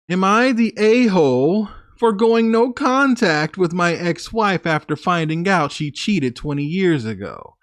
Am I the a-hole for going no contact with my ex-wife after finding out she cheated 20 years ago?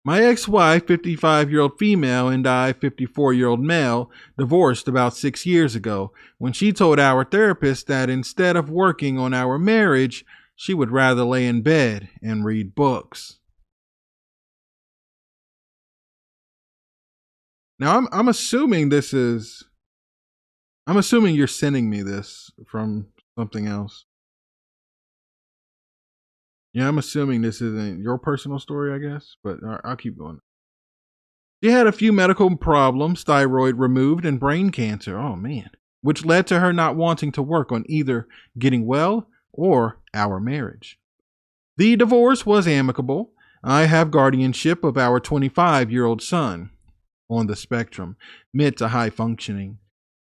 My ex-wife, 55-year-old female, and I, 54-year-old male, divorced about 6 years ago when she told our therapist that instead of working on our marriage, she would rather lay in bed and read books. Now I'm assuming I'm assuming you're sending me this from something else. Yeah, I'm assuming this isn't your personal story, I guess, but I'll keep going. She had a few medical problems, thyroid removed, and brain cancer. Oh, man. Which led to her not wanting to work on either getting well or our marriage. The divorce was amicable. I have guardianship of our 25-year-old son on the spectrum, mid to high functioning.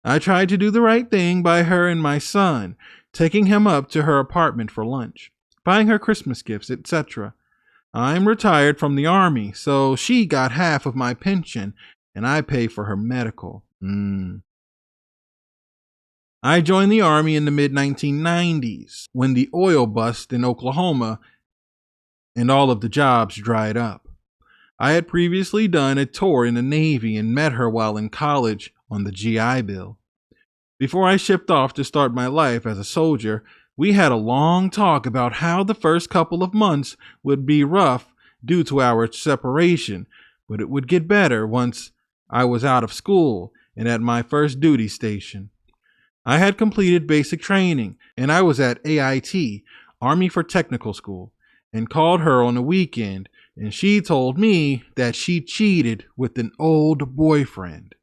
I tried to do the right thing by her and my son, taking him up to her apartment for lunch, buying her Christmas gifts, etc. I'm retired from the army, so she got half of my pension and I pay for her medical. I joined the army in the mid 1990s when the oil bust in Oklahoma and all of the jobs dried up. I had previously done a tour in the Navy and met her while in college on the GI Bill. Before I shipped off to start my life as a soldier, we had a long talk about how the first couple of months would be rough due to our separation, but it would get better once I was out of school and at my first duty station. I had completed basic training and I was at AIT, Army for Technical School, and called her on the weekend, and she told me that she cheated with an old boyfriend.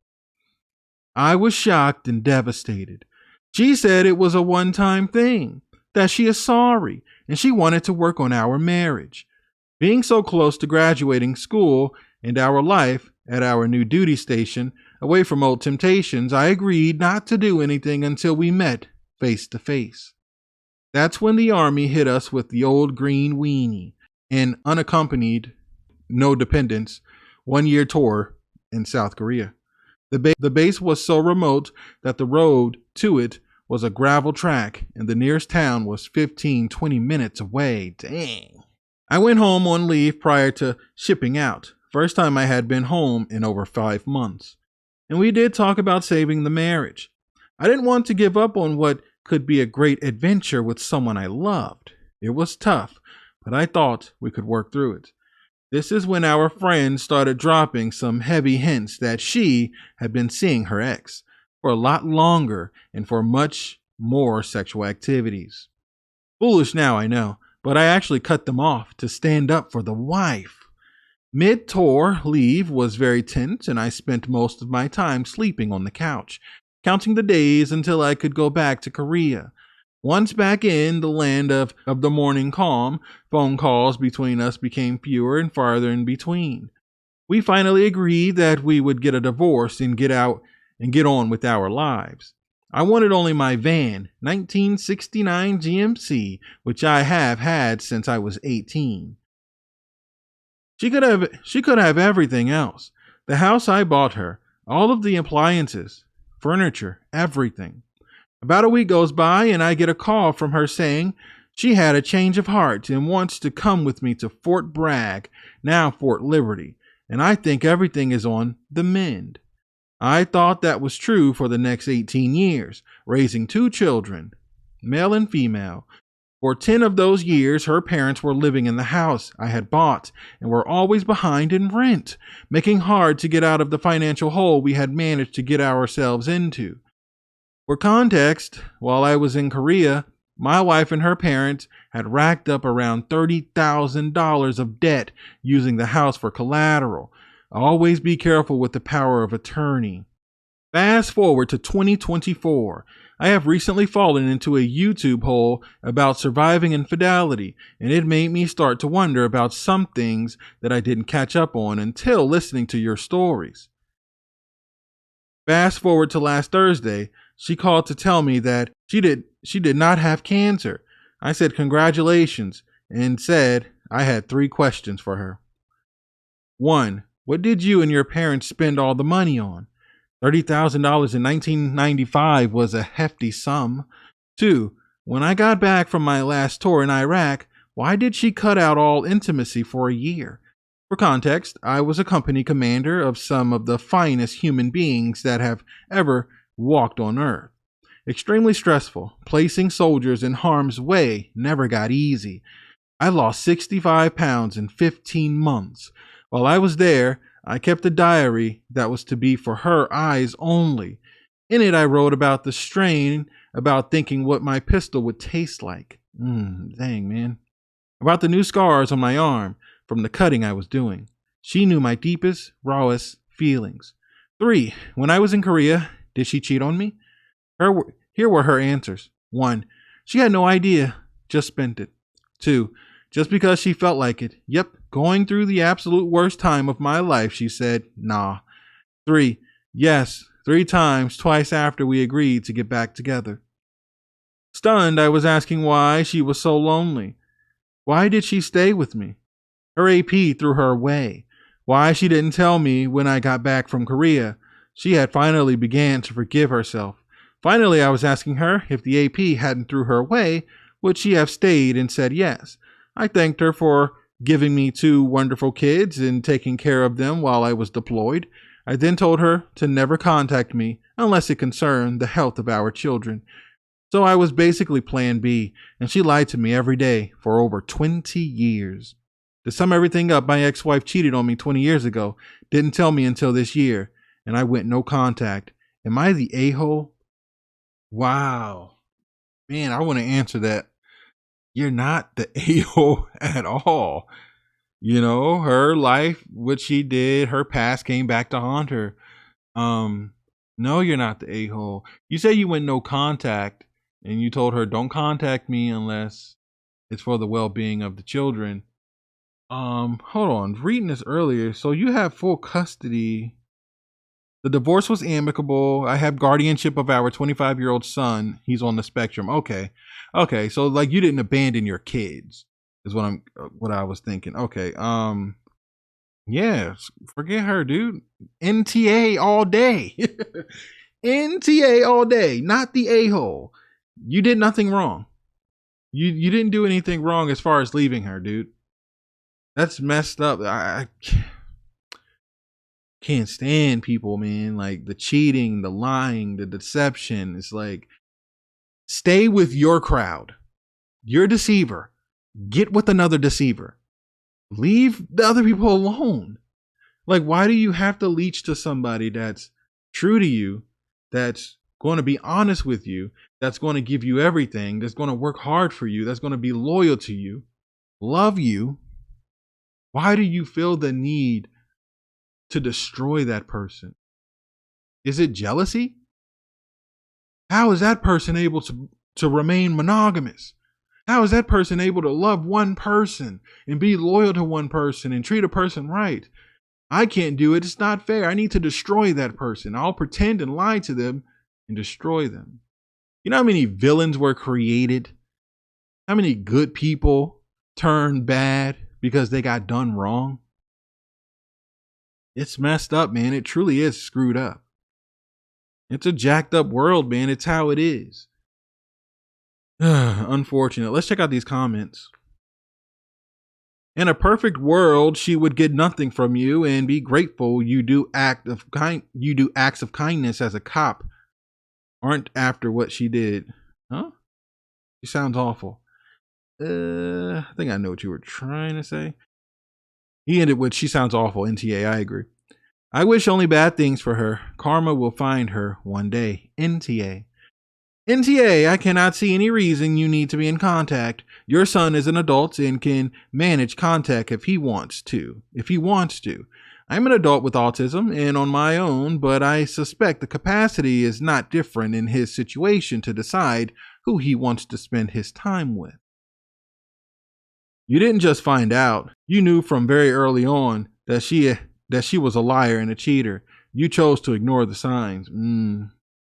I was shocked and devastated. She said it was a one-time thing, that she is sorry, and she wanted to work on our marriage. Being so close to graduating school and our life at our new duty station, away from old temptations, I agreed not to do anything until we met face to face. That's when the Army hit us with the old green weenie and unaccompanied, no dependents, 1-year tour in South Korea. The base was so remote that the road to it was a gravel track and the nearest town was 15-20 minutes away. Dang. I went home on leave prior to shipping out. First time I had been home in over 5 months. And we did talk about saving the marriage. I didn't want to give up on what could be a great adventure with someone I loved. It was tough, but I thought we could work through it. This is when our friends started dropping some heavy hints that she had been seeing her ex for a lot longer and for much more sexual activities. Foolish now, I know, but I actually cut them off to stand up for the wife. Mid-tour leave was very tense, and I spent most of my time sleeping on the couch, counting the days until I could go back to Korea. Once back in the land of the morning calm, phone calls between us became fewer and farther in between. We finally agreed that we would get a divorce and get out and get on with our lives. I wanted only my van, 1969 GMC, which I have had since I was 18. She could have everything else. The house I bought her, all of the appliances, furniture, everything. About a week goes by and I get a call from her saying she had a change of heart and wants to come with me to Fort Bragg, now Fort Liberty, and I think everything is on the mend. I thought that was true for the next 18 years, raising 2 children, male and female. For 10 of those years, her parents were living in the house I had bought and were always behind in rent, making hard to get out of the financial hole we had managed to get ourselves into. For context, while I was in Korea, my wife and her parents had racked up around $30,000 of debt using the house for collateral. Always be careful with the power of attorney. Fast forward to 2024. I have recently fallen into a YouTube hole about surviving infidelity, and it made me start to wonder about some things that I didn't catch up on until listening to your stories. Fast forward to last Thursday, she called to tell me that she did not have cancer. I said congratulations and said I had 3 questions for her. 1. What did you and your parents spend all the money on? $30,000 in 1995 was a hefty sum. 2. When I got back from my last tour in Iraq, why did she cut out all intimacy for a year? For context, I was a company commander of some of the finest human beings that have ever walked on Earth. Extremely stressful. Placing soldiers in harm's way never got easy. I lost 65 pounds in 15 months. While I was there, I kept a diary that was to be for her eyes only. In it, I wrote about the strain, about thinking what my pistol would taste like. Dang, man. About the new scars on my arm from the cutting I was doing. She knew my deepest, rawest feelings. 3. When I was in Korea, did she cheat on me? Here were her answers. 1. She had no idea, just spent it. 2. Just because she felt like it. Yep, going through the absolute worst time of my life, she said, nah. 3. Yes, 3 times, twice after we agreed to get back together. Stunned, I was asking why she was so lonely. Why did she stay with me? Her AP threw her away. Why she didn't tell me when I got back from Korea. She had finally began to forgive herself. Finally, I was asking her if the AP hadn't threw her away, would she have stayed, and said yes. I thanked her for giving me 2 wonderful kids and taking care of them while I was deployed. I then told her to never contact me unless it concerned the health of our children. So I was basically plan B, and she lied to me every day for over 20 years. To sum everything up, my ex-wife cheated on me 20 years ago, didn't tell me until this year, and I went no contact. Am I the a-hole? Wow. Man, I want to answer that. You're not the a-hole at all. You know, her life, what she did, her past came back to haunt her. No, you're not the a-hole. You say you went no contact, and you told her, don't contact me unless it's for the well-being of the children. Hold on. Reading this earlier. So you have full custody. The divorce was amicable. I have guardianship of our 25-year-old son. He's on the spectrum. Okay. So like you didn't abandon your kids is what I was thinking. Okay. Yeah, forget her, dude. NTA all day. NTA all day. Not the a-hole. You did nothing wrong. You didn't do anything wrong as far as leaving her, dude. That's messed up. I can't stand people, man. Like the cheating, the lying, the deception. It's like, stay with your crowd. You're a deceiver. Get with another deceiver. Leave the other people alone. Like, why do you have to leech to somebody that's true to you, that's going to be honest with you, that's going to give you everything, that's going to work hard for you, that's going to be loyal to you, love you? Why do you feel the need to destroy that person? Is it jealousy? How is that person able to remain monogamous? How is that person able to love one person and be loyal to one person and treat a person right? I can't do it. It's not fair. I need to destroy that person. I'll pretend and lie to them and destroy them. You know how many villains were created? How many good people turned bad because they got done wrong? It's messed up, man. It truly is screwed up. It's a jacked up world, man. It's how it is. Unfortunate. Let's check out these comments. In a perfect world, she would get nothing from you and be grateful you do acts of kindness as a cop. Aren't after what she did. Huh? She sounds awful. I think I know what you were trying to say. He ended with, she sounds awful. NTA, I agree. I wish only bad things for her. Karma will find her one day. NTA. NTA, I cannot see any reason you need to be in contact. Your son is an adult and can manage contact if he wants to. I'm an adult with autism and on my own, but I suspect the capacity is not different in his situation to decide who he wants to spend his time with. You didn't just find out. You knew from very early on that she was a liar and a cheater. You chose to ignore the signs.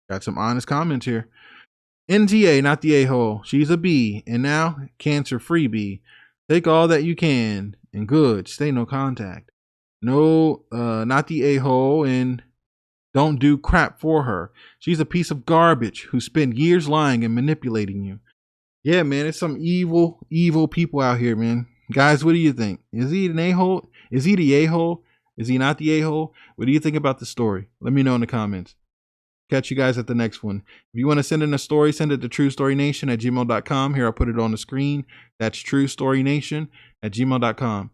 Got some honest comments here. NTA, not the a-hole. She's a B, and now cancer-free B. Take all that you can, and good. Stay no contact. No, not the a-hole, and don't do crap for her. She's a piece of garbage who spent years lying and manipulating you. Yeah, man, it's some evil, evil people out here, man. Guys, what do you think? Is he an a-hole? Is he the a-hole? Is he not the a-hole? What do you think about the story? Let me know in the comments. Catch you guys at the next one. If you want to send in a story, send it to truestorynation@gmail.com. Here, I'll put it on the screen. That's truestorynation@gmail.com.